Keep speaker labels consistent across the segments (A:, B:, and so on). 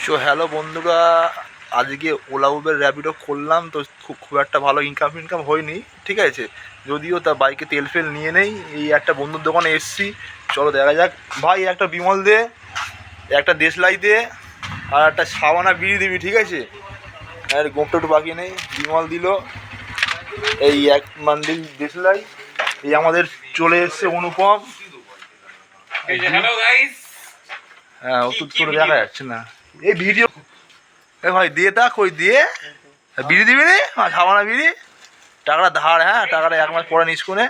A: So hello বন্ধুরা, আজকে OLA Uber Rapido করলাম তো খুব একটা ভালো ইনকাম হয়নি, ঠিক আছে। যদিও তা বাইকে তেল ফেল নিয়ে নেই, এই একটা বন্ধুর দোকানে এসছি, চলো দেখা যাক। ভাই একটা বিমল দে, একটা দেশলাই দে, আর একটা সাবানা বিড়ি দিবি, ঠিক আছে। আর গোপটা একটু বাকি নেই, বিমল দিল, এই এক মান্ডিল দেশলাই। এই আমাদের চলে এসছে অনুপম। হ্যাঁ, ও তো তোর দেখা যাচ্ছে না এই ভিডিও। এ ভাই দিয়ে তা কই দিয়ে বিড়ি দিবি রে, খাওয়ানা বিড়ি, টাকাটা ধার, হ্যাঁ টাকাটা 1 মাস পরে নিস কোনে।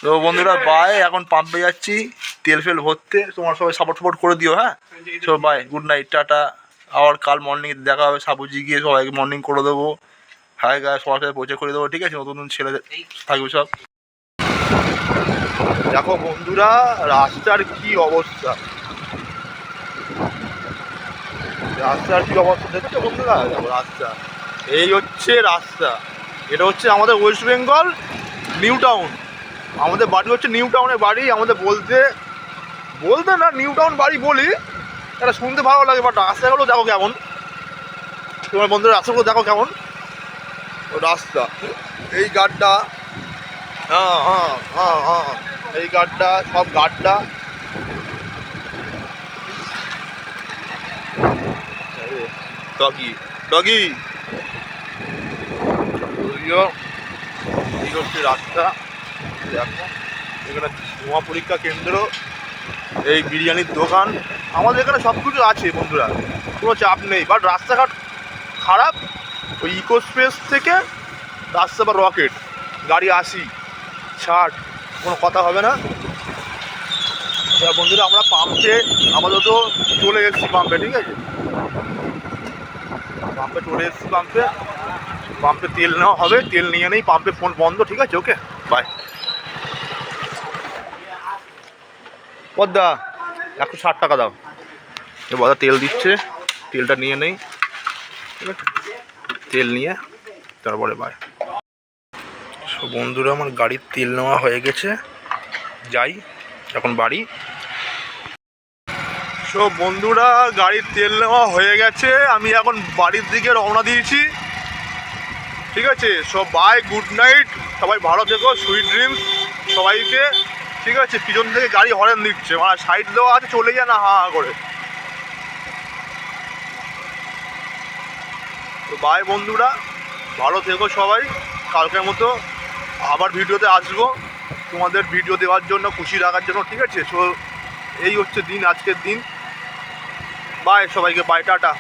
A: তো বন্ধুরা বাই, এখন পাম্পে যাচ্ছি তেল ফেল ভরতে, তোমার সবাই সাপোর্ট করে দিও, হ্যাঁ। So bye, good night, tata. আবার কাল মর্নিং দেখা হবে, সাবুজি গিয়ে সবাইকে মর্নিং করে দেবো, হাই গায়ে সবার সাথে পরিচয় করে দেবো, ঠিক আছে। নতুন নতুন ছেলে থাকবে সব। দেখো বন্ধুরা রাস্তার কি অবস্থা, রাস্তার কি অবস্থা দেখছো বন্ধুরা। দেখো রাস্তা, এই হচ্ছে রাস্তা, এটা হচ্ছে আমাদের ওয়েস্ট বেঙ্গল নিউ টাউন। আমাদের বাড়ি হচ্ছে নিউ টাউনে বাড়ি, আমাদের বলতে বলতে না নিউ টাউন বাড়ি বলি, এটা শুনতে ভালো লাগে, বাট রাস্তাগুলো দেখো কেমন। তোমার বন্ধুরা রাস্তাগুলো দেখো কেমন, রাস্তা এই গাড্ডা, হ্যাঁ হ্যাঁ হ্যাঁ হ্যাঁ, এই গাড্ডা সব গাড্ডা। ডগি ডগি, এই হচ্ছে রাস্তা। দেখো এখানে ধোঁয়া পরীক্ষা কেন্দ্র, এই বিরিয়ানির দোকান, আমাদের এখানে সব কিছু আছে বন্ধুরা, কোনো চাপ নেই। বাট রাস্তাঘাট খারাপ। ওই ইকো স্পেস থেকে রাস্তা বা রকেট গাড়ি 80 60, কোনো কথা হবে না। বন্ধুরা আমরা পাম্পে আপাতত চলে এসেছি, পাম্পে, ঠিক আছে। পাম্পে চলে এসেছি, পাম্পে তেল নেওয়া হবে, তেল নিয়ে নেই, পাম্পে ফোন বন্ধ, ঠিক আছে। Okay bye. পদ্মা 160 টাকা দাও, এ বদা তেল দিচ্ছে, তেলটা নিয়ে নেই, ঠিক আছে। তেল নিয়ে তারপরে বাই। সো বন্ধুরা আমার গাড়ির তেল নেওয়া হয়ে গেছে, যাই এখন বাড়ি। সো বন্ধুরা গাড়ির তেল নেওয়া হয়ে গেছে, আমি এখন বাড়ির দিকে রওনা দিয়েছি, ঠিক আছে। সো বাই, গুড নাইট, সবাই ভালো থেকো, সুইট ড্রিমস সবাইকে, ঠিক আছে। পিছন থেকে গাড়ি হরেন দিচ্ছে, মানে সাইড দেওয়া আছে, চলে যায় না হা হা করে। তো বাই বন্ধুরা, ভালো থেকো সবাই, কালকের মতো আবার ভিডিওতে আসবো তোমাদের ভিডিও দেওয়ার জন্য, খুশি রাখার জন্য, ঠিক আছে। সো এই হচ্ছে দিন, আজকের দিন। বাই সবাইকে, বাই, টাটা।